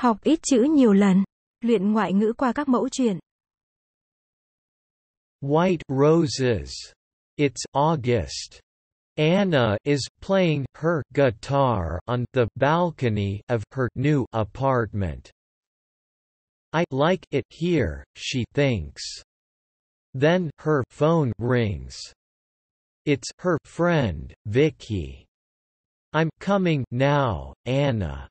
Học ít chữ nhiều lần. Luyện ngoại ngữ qua các mẫu chuyện. White roses. It's August. Anna is playing her guitar on the balcony of her new apartment. I like it here, she thinks. Then her phone rings. It's her friend, Vicky. I'm coming now, Anna.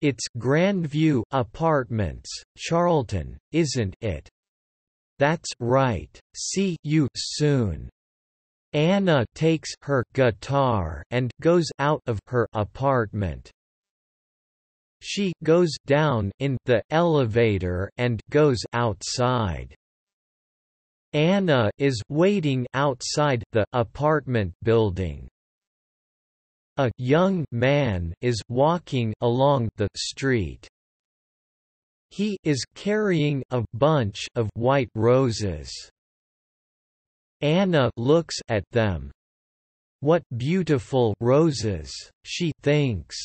It's Grandview Apartments, Charlton, isn't it? That's right, see you soon. Anna takes her guitar and goes out of her apartment. She goes down in the elevator and goes outside. Anna is waiting outside the apartment building. A young man is walking along the street. He is carrying a bunch of white roses. Anna looks at them. What beautiful roses, she thinks.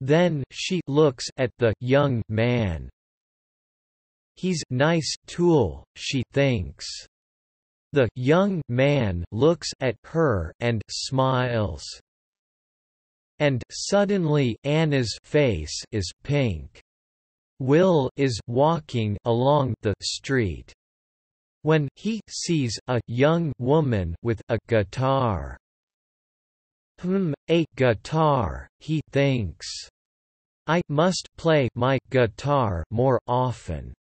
Then she looks at the young man. He's nice tool, she thinks. The young man looks at her and smiles. And suddenly Anna's face is pink. Will is walking along the street. When he sees a young woman with a guitar. A guitar, he thinks. I must play my guitar more often.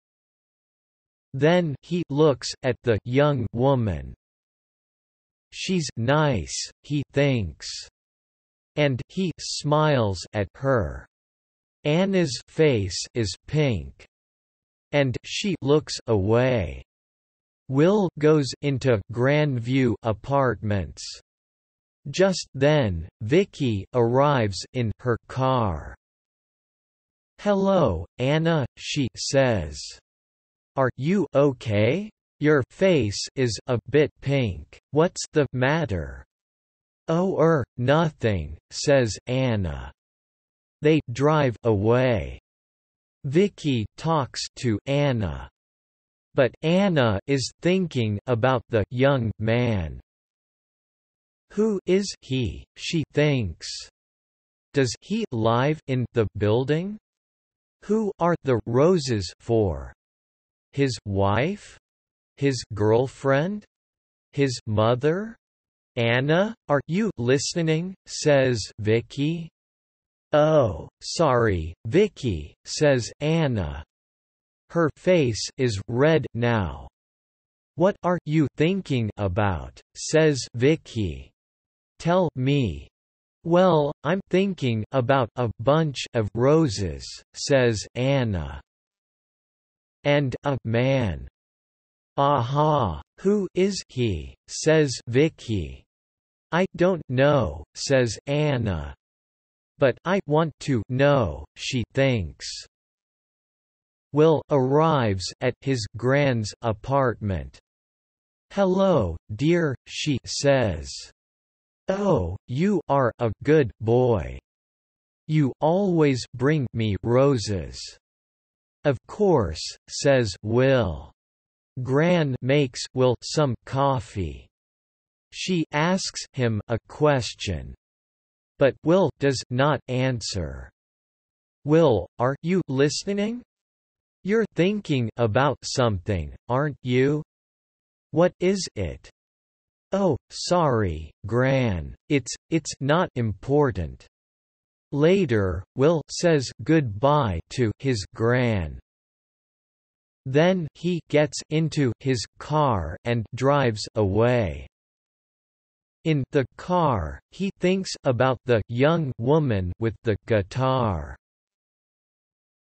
Then he looks at the young woman. She's nice, he thinks. And he smiles at her. Anna's face is pink. And she looks away. Will goes into Grandview Apartments. Just then, Vicky arrives in her car. Hello, Anna, she says. Are you okay? Your face is a bit pink. What's the matter? Oh, nothing, says Anna. They drive away. Vicky talks to Anna. But Anna is thinking about the young man. Who is he, she thinks. Does he live in the building? Who are the roses for? His wife? His girlfriend? His mother? Anna, are you listening? Says Vicky. Oh, sorry, Vicky, says Anna. Her face is red now. What are you thinking about? Says Vicky. Tell me. Well, I'm thinking about a bunch of roses, says Anna. And a man. Aha, who is he? Says Vicky. I don't know, says Anna. But I want to know, she thinks. Will arrives at his grand's apartment. Hello, dear, she says. Oh, you are a good boy. You always bring me roses. Of course, says Will. Gran makes Will some coffee. She asks him a question. But Will does not answer. Will, are you listening? You're thinking about something, aren't you? What is it? Oh, sorry, Gran. It's not important. Later, Will says goodbye to his Gran. Then he gets into his car and drives away. In the car, he thinks about the young woman with the guitar.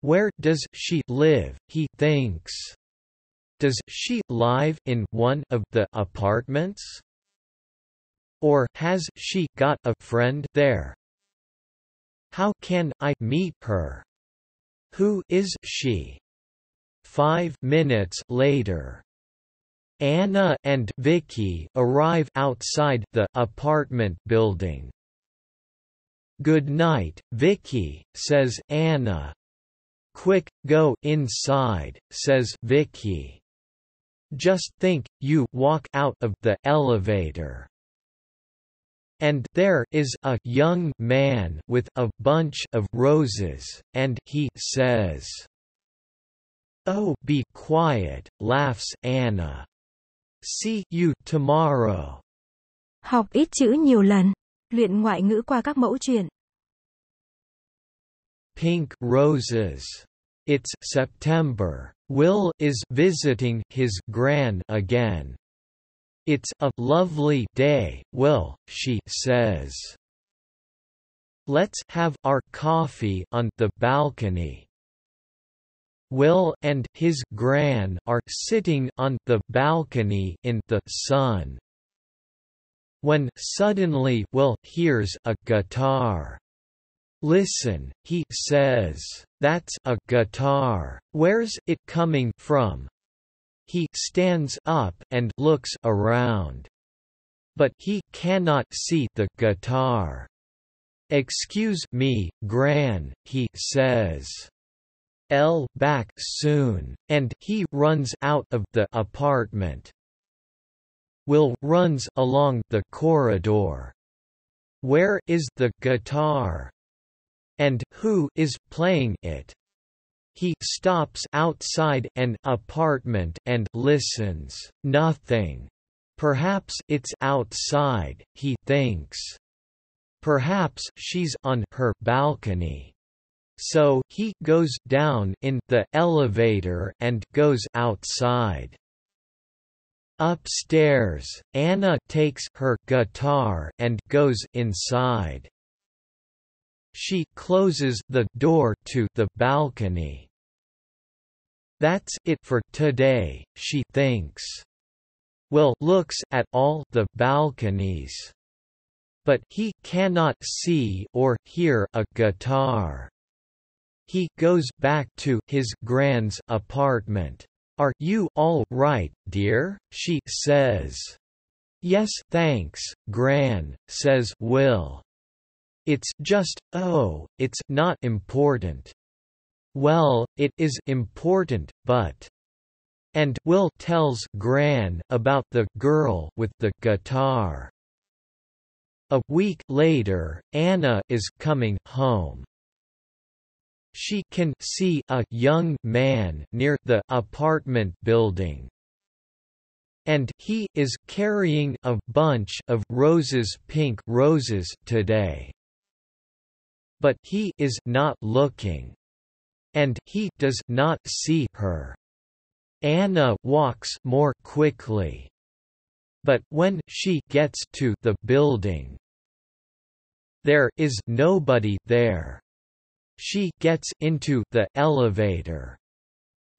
Where does she live, he thinks. Does she live in one of the apartments? Or has she got a friend there? How can I meet her? Who is she? 5 minutes later. Anna and Vicky arrive outside the apartment building. Good night, Vicky, says Anna. "Quick, go inside," says Vicky. "Just think, you walk out of the elevator. And there is a young man with a bunch of roses, and he says, 'Oh, be quiet,'" laughs Anna. "See you tomorrow." Học ít chữ nhiều lần. Luyện ngoại ngữ qua các mẫu chuyện. Pink roses. It's September. Will is visiting his gran again. "It's a lovely day, Will," she says. "Let's have our coffee on the balcony." Will and his gran are sitting on the balcony in the sun. When suddenly Will hears a guitar. "Listen," he says, "that's a guitar. Where's it coming from?" He stands up and looks around. But he cannot see the guitar. "Excuse me, Gran," he says. "I'll back soon," and he runs out of the apartment. Will runs along the corridor. Where is the guitar? And who is playing it? He stops outside an apartment and listens. Nothing. Perhaps it's outside, he thinks. Perhaps she's on her balcony. So he goes down in the elevator and goes outside. Upstairs, Anna takes her guitar and goes inside. She closes the door to the balcony. That's it for today, she thinks. Will looks at all the balconies. But he cannot see or hear a guitar. He goes back to his gran's apartment. "Are you all right, dear?" she says. "Yes, thanks, Gran," says Will. "It's just, it's not important." "Well, it is important, but…" And Will tells Gran about the girl with the guitar. A week later, Anna is coming home. She can see a young man near the apartment building. And he is carrying a bunch of roses, pink roses, today. But he is not looking. And he does not see her. Anna walks more quickly. But when she gets to the building, there is nobody there. She gets into the elevator.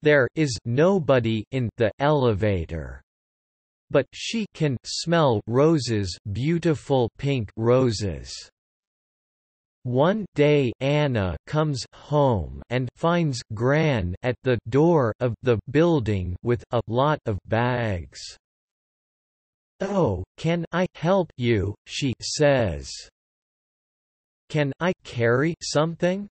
There is nobody in the elevator. But she can smell roses, beautiful pink roses. One day Anna comes home and finds Gran at the door of the building with a lot of bags. "Oh, can I help you?" she says. "Can I carry something?"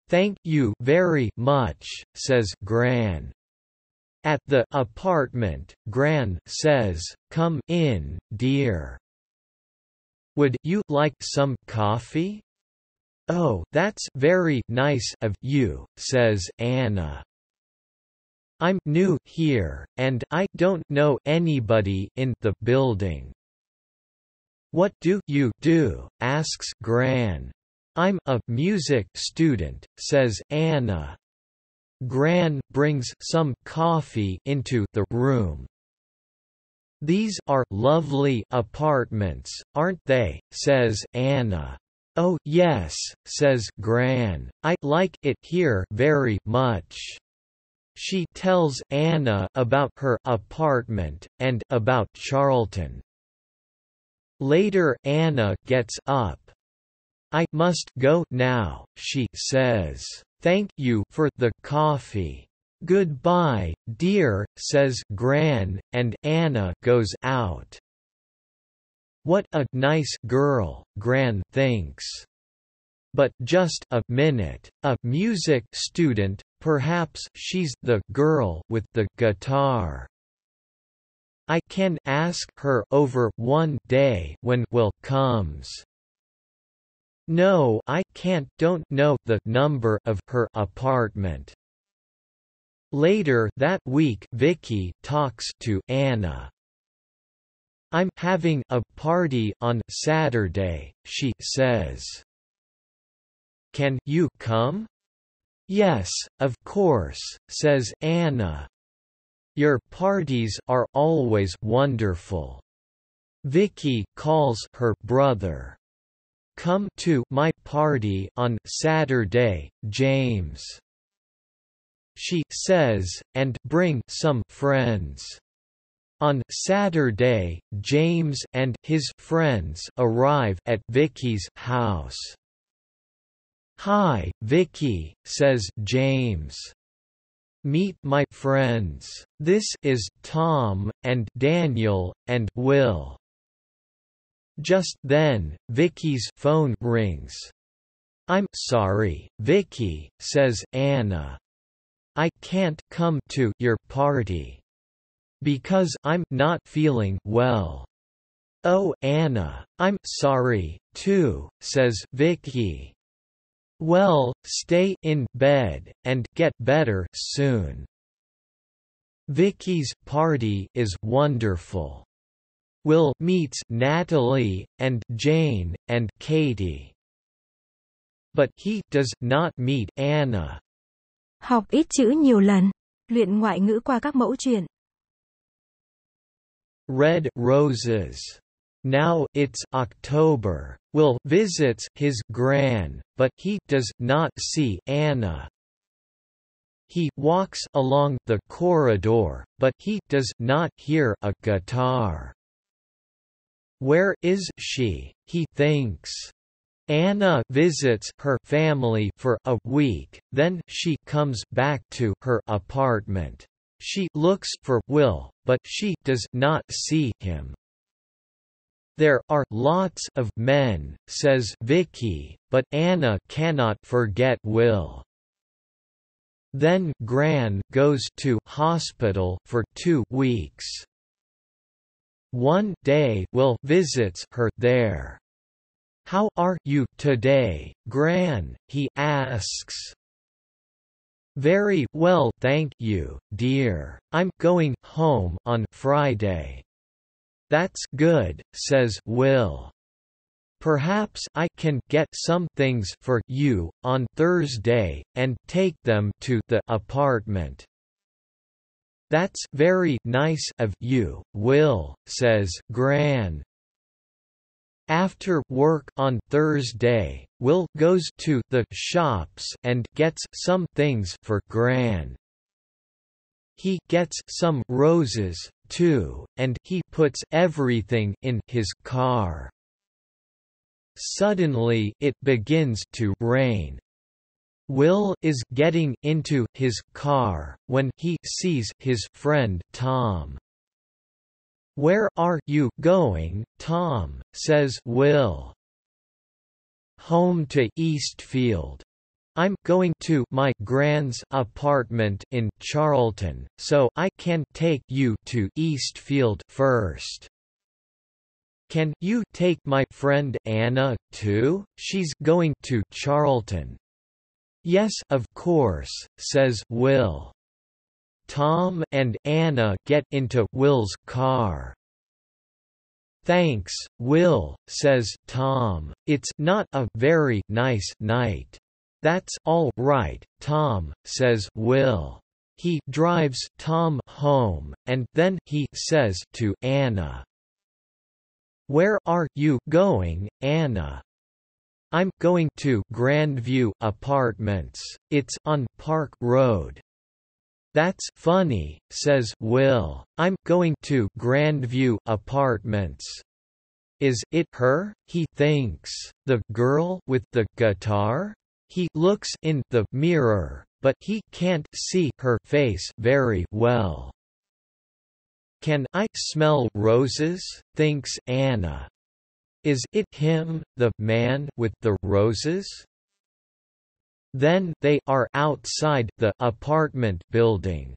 "Thank you very much," says Gran. At the apartment, Gran says, "Come in, dear. Would you like some coffee?" "Oh, that's very nice of you," says Anna. "I'm new here, and I don't know anybody in the building." "What do you do?" asks Gran. "I'm a music student," says Anna. Gran brings some coffee into the room. "These are lovely apartments, aren't they?" says Anna. "Oh yes," says Gran. "I like it here very much." She tells Anna about her apartment, and about Charlton. Later Anna gets up. "I must go now," she says. "Thank you for the coffee." "Goodbye, dear," says Gran, and Anna goes out. What a nice girl, Gran thinks. but just a minute. A music student, perhaps she's the girl with the guitar. I can ask her over one day when Will comes. No, I can't. Don't know the number of her apartment. Later that week, Vicky talks to Anna. I'm having a party on Saturday, she says. Can you come? Yes, of course, says Anna. Your parties are always wonderful. Vicky calls her brother. Come to my party on Saturday, James, she says, and bring some friends. On Saturday, James and his friends arrive at Vicky's house. Hi, Vicky, says James. Meet my friends. This is Tom, and Daniel, and Will. Just then, Vicky's phone rings. I'm sorry, Vicky, says Anna. I can't come to your party. Because I'm not feeling well. Oh, Anna, I'm sorry, too, says Vicky. Well, stay in bed, and get better soon. Vicky's party is wonderful. Will meets Natalie, and Jane, and Katie. But he does not meet Anna. Học ít chữ nhiều lần. Luyện ngoại ngữ qua các mẫu chuyện. Red roses. Now it's October. Will visits his gran, but he does not see Anna. He walks along the corridor, but he does not hear a guitar. Where is she? He thinks. Anna visits her family for a week, then she comes back to her apartment. She looks for Will, but she does not see him. There are lots of men, says Vicky, but Anna cannot forget Will. Then Gran goes to hospital for 2 weeks. One day Will visits her there. How are you today, Gran? He asks. Very well, thank you, dear. I'm going home on Friday. That's good, says Will. Perhaps I can get some things for you on Thursday, and take them to the apartment. That's very nice of you, Will, says Gran. After work on Thursday, Will goes to the shops and gets some things for Gran. He gets some roses, too, and he puts everything in his car. Suddenly it begins to rain. Will is getting into his car, when he sees his friend Tom. Where are you going, Tom? Says Will. Home to Eastfield. I'm going to my Gran's apartment in Charlton, so I can take you to Eastfield first. Can you take my friend Anna, too? She's going to Charlton. Yes, of course, says Will. Tom and Anna get into Will's car. Thanks, Will, says Tom. It's not a very nice night. That's all right, Tom, says Will. He drives Tom home, and then he says to Anna, Where are you going, Anna? I'm going to Grandview Apartments. It's on Park Road. That's funny, says Will. I'm going to Grandview Apartments. Is it her? He thinks. The girl with the guitar? He looks in the mirror, but he can't see her face very well. Can I smell roses? Thinks Anna. Is it him, the man with the roses? Then they are outside the apartment building.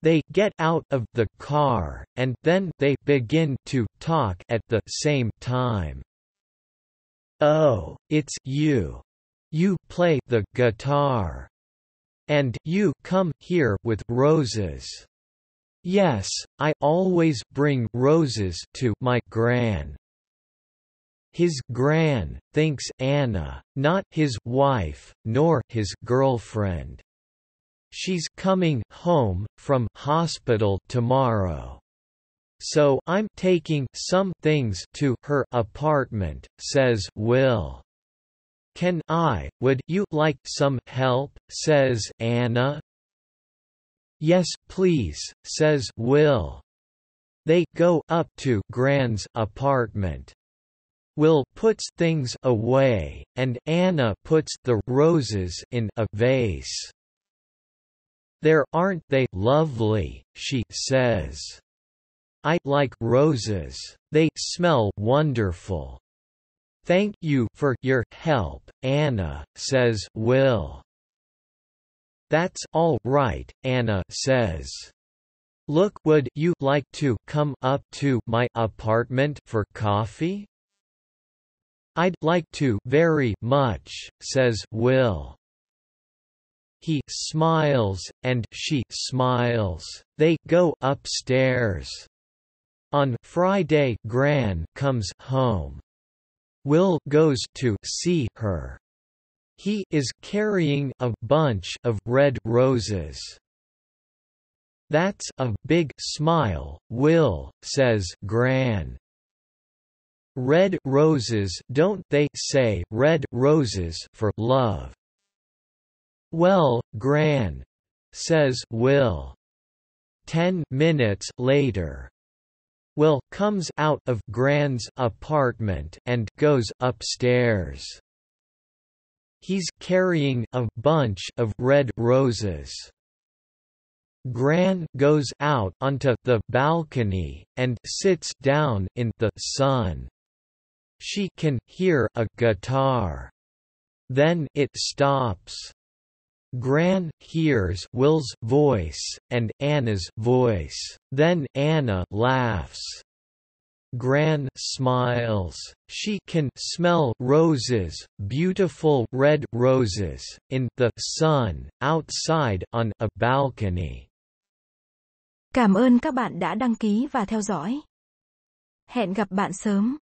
They get out of the car, and then they begin to talk at the same time. Oh, it's you. You play the guitar. And you come here with roses. Yes, I always bring roses to my gran. His gran thinks Anna, not his wife, nor his girlfriend. She's coming home from hospital tomorrow. So I'm taking some things to her apartment, says Will. Would you like some help, says Anna. Yes please, says Will. They go up to Gran's apartment. Will puts things away, and Anna puts the roses in a vase. There, aren't they lovely, she says. I like roses. They smell wonderful. Thank you for your help, Anna, says Will. That's all right, Anna says. Look, would you like to come up to my apartment for coffee? I'd like to very much, says Will. He smiles, and she smiles. They go upstairs. On Friday, Gran comes home. Will goes to see her. He is carrying a bunch of red roses. That's a big smile, Will, says Gran. Red roses, don't they say red roses for love? Well, Gran, says Will. 10 minutes later. Will comes out of Gran's apartment and goes upstairs. He's carrying a bunch of red roses. Gran goes out onto the balcony, and sits down in the sun. She can hear a guitar. Then it stops. Gran hears Will's voice, and Anna's voice. Then Anna laughs. Gran smiles. She can smell roses, beautiful red roses, in the sun, outside on a balcony. Cảm ơn các bạn đã đăng ký và theo dõi. Hẹn gặp bạn sớm.